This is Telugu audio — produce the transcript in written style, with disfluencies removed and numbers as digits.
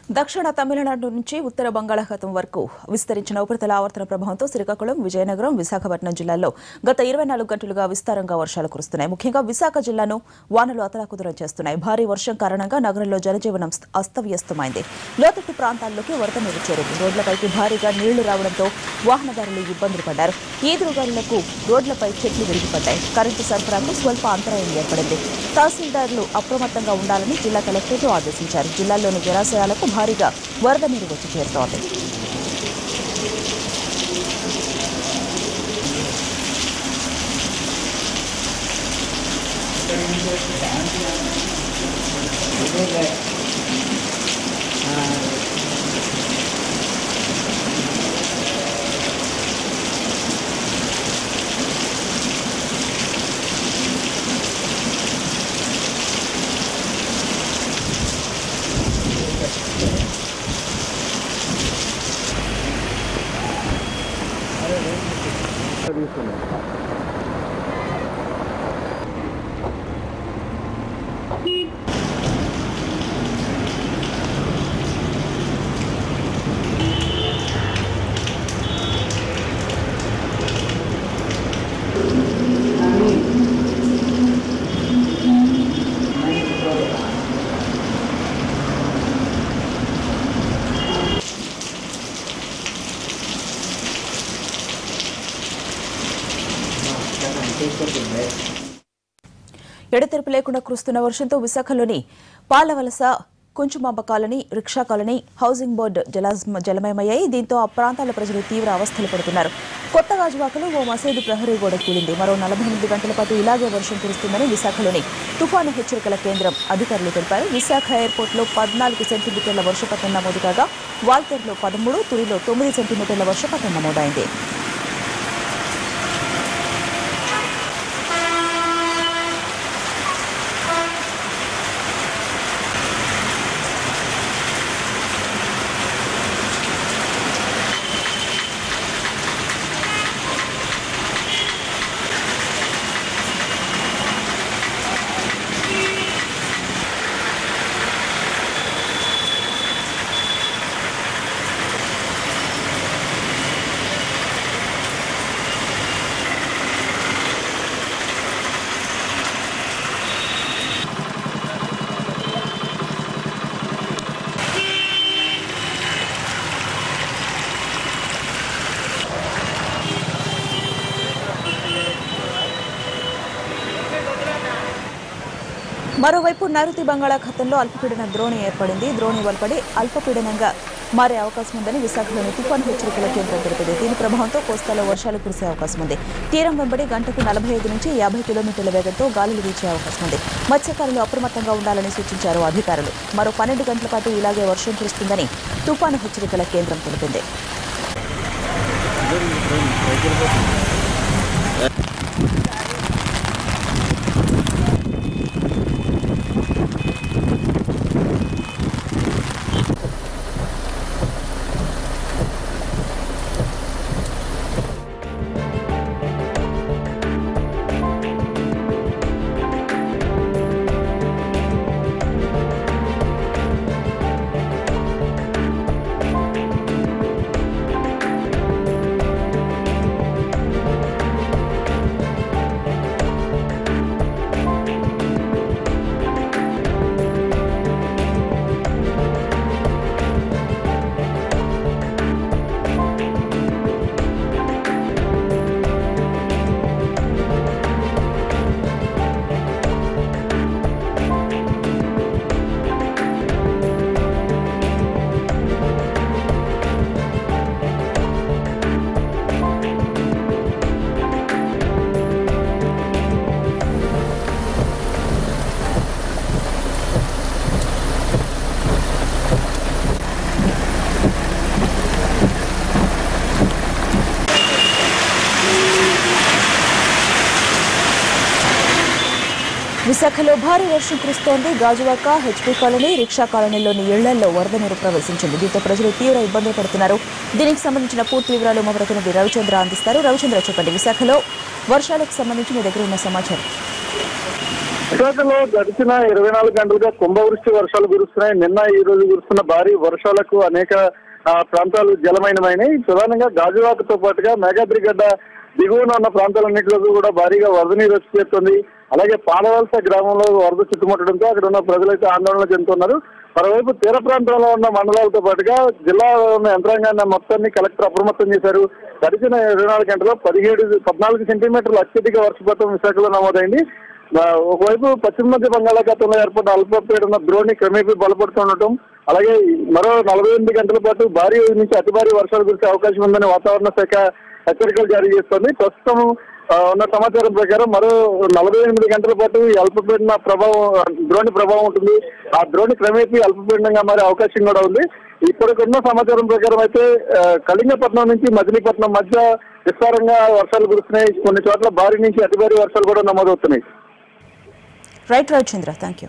దక్షిణ తమిళనాడు నుంచి ఉత్తర బంగాళాఖాతం వరకు విస్తరించిన ఉపరితల ఆవర్తన ప్రభావంతో శ్రీకాకుళం, విజయనగరం, విశాఖపట్నం జిల్లాల్లో గత 24 గంటలుగా విస్తారంగా వర్షాలు కురుస్తున్నాయి. ముఖ్యంగా విశాఖ జిల్లాను వానలు అతలాకుతలం చేస్తున్నాయి. భారీ వర్షం కారణంగా నగరంలో జనజీవనం అస్తవ్యస్తమైంది. లోతట్టు ప్రాంతాల్లోకి వరద నీరు చేరింది. రోడ్లపైకి భారీగా నీళ్లు రావడంతో వాహనదారులు ఇబ్బందులు పడ్డారు. ఈదురుగాలులకు రోడ్లపై చెట్లు విరిగిపడ్డాయి. కరెంటు సరఫరాకు స్వల్ప అంతరాయం ఏర్పడింది. తహసీల్దార్లు అప్రమత్తంగా ఉండాలని జిల్లా కలెక్టర్లు ఆదేశించారు. జిల్లాలోని జలాశయాలకు భారీగా వరద నీరు వచ్చి చేరుతోంది. ఎడతెరిపి లేకుండా కురుస్తున్న వర్షంతో విశాఖలోని Palavalasa, Kunchumamba colony, rickshaw colony, housing board జలమయమయ్యాయి. దీంతో ఆ ప్రాంతాల ప్రజలు తీవ్ర అవస్థలు పడుతున్నారు. కొత్త గాజువాకలో ఓ మసీదు ప్రహరీ గోడ కూలింది. మరో 48 గంటల పాటు ఇలాగే వర్షం కురుస్తుందని విశాఖలోని తుఫాను హెచ్చరికల కేంద్రం అధికారులు తెలిపారు. విశాఖ ఎయిర్పోర్టులో 14 సెంటీమీటర్ల వర్షపాతం నమోదు కాగా వాల్తేరులో 13, తురిలో 9 సెంటీమీటర్ల వర్షపాతం నమోదైంది. మరోవైపు నైరుతి బంగాళాఖాతంలో అల్పపీడన ద్రోణి ఏర్పడింది. ద్రోణి బలపడి అల్పపీడనంగా మారే అవకాశం ఉందని విశాఖలోని తుఫాను హెచ్చరికల కేంద్రం తెలిపింది. దీని ప్రభావంతో కోస్తాలో వర్షాలు కురిసే అవకాశం ఉంది. తీరం వెంబడి గంటకు 45 నుంచి 50 కిలోమీటర్ల వేగంతో గాలులు వీచే అవకాశం ఉంది. మత్స్యకారులు అప్రమత్తంగా ఉండాలని సూచించారు అధికారులు. మరో 12 గంటల పాటు ఇలాగే వర్షం కురుస్తుందని తుఫాను హెచ్చరికల కేంద్రం తెలిపింది. విశాఖలో భారీ వర్షం కురుస్తోంది. గాజువాక, హెచ్పీ కాలనీ, రిక్షా కాలనీలోని ఇళ్లలో వరద నీరు ప్రవేశించింది. దీంతో ప్రజలు తీవ్ర ఇబ్బందులు పడుతున్నారు. దీనికి సంబంధించిన పూర్తి వివరాలు మా ప్రతినిధి రవిచంద్ర అందిస్తారు. రవిచంద్ర, చెప్పండి, విశాఖలో వర్షాలకు సంబంధించి మీ దగ్గర ఉన్న సమాచారం. విశాఖలో గడిచిన 24 గంటలుగా కుంభవృష్టి వర్షాలు కురుస్తున్నాయి. నిన్న ఈ రోజు కురుస్తున్న భారీ వర్షాలకు అనేక ప్రాంతాలు జలమయమైనాయి. ప్రధానంగా గాజువాకతో పాటుగా మేఘాద్రిగడ్డ దిగువన ఉన్న ప్రాంతాలన్నింటిలో కూడా భారీగా వరద నీరు వచ్చి చేరుతుంది. అలాగే పాలవలస గ్రామంలో వరద చుట్టుముట్టడంతో అక్కడ ఉన్న ప్రజలైతే ఆందోళన చెందుతున్నారు. మరోవైపు తీర ప్రాంతంలో ఉన్న మండలాలతో పాటుగా జిల్లాలో ఉన్న యంత్రాంగాన్ని మొత్తాన్ని కలెక్టర్ అప్రమత్తం చేశారు. గడిచిన 24 గంటల్లో 14 సెంటీమీటర్ల అత్యధిక వర్షపాతం విశాఖలో నమోదైంది. ఒకవైపు పశ్చిమ మధ్య బంగాళాఖాతంలో ఏర్పడిన అల్పపీడన ద్రోణి క్రమేపీ బలపడుతుండటం, అలాగే మరో 48 గంటల పాటు భారీ నుంచి అతి భారీ వర్షాలు కురిసే అవకాశం ఉందని వాతావరణ శాఖ హెచ్చరికలు జారీ చేస్తోంది. ప్రస్తుతం ఉన్న సమాచారం ప్రకారం మరో 48 గంటల పాటు ఈ అల్పపీడన ద్రోణి ప్రభావం ఉంటుంది. ఆ ద్రోణి క్రమేపీ అల్పపీడనంగా మారే అవకాశం కూడా ఉంది. ఇప్పటికున్న సమాచారం ప్రకారం అయితే కళింగపట్నం నుంచి మచిలీపట్నం మధ్య విస్తారంగా వర్షాలు కురుస్తున్నాయి. కొన్ని చోట్ల భారీ నుంచి అతి భారీ వర్షాలు కూడా నమోదవుతున్నాయి. Right Chandra, thank you.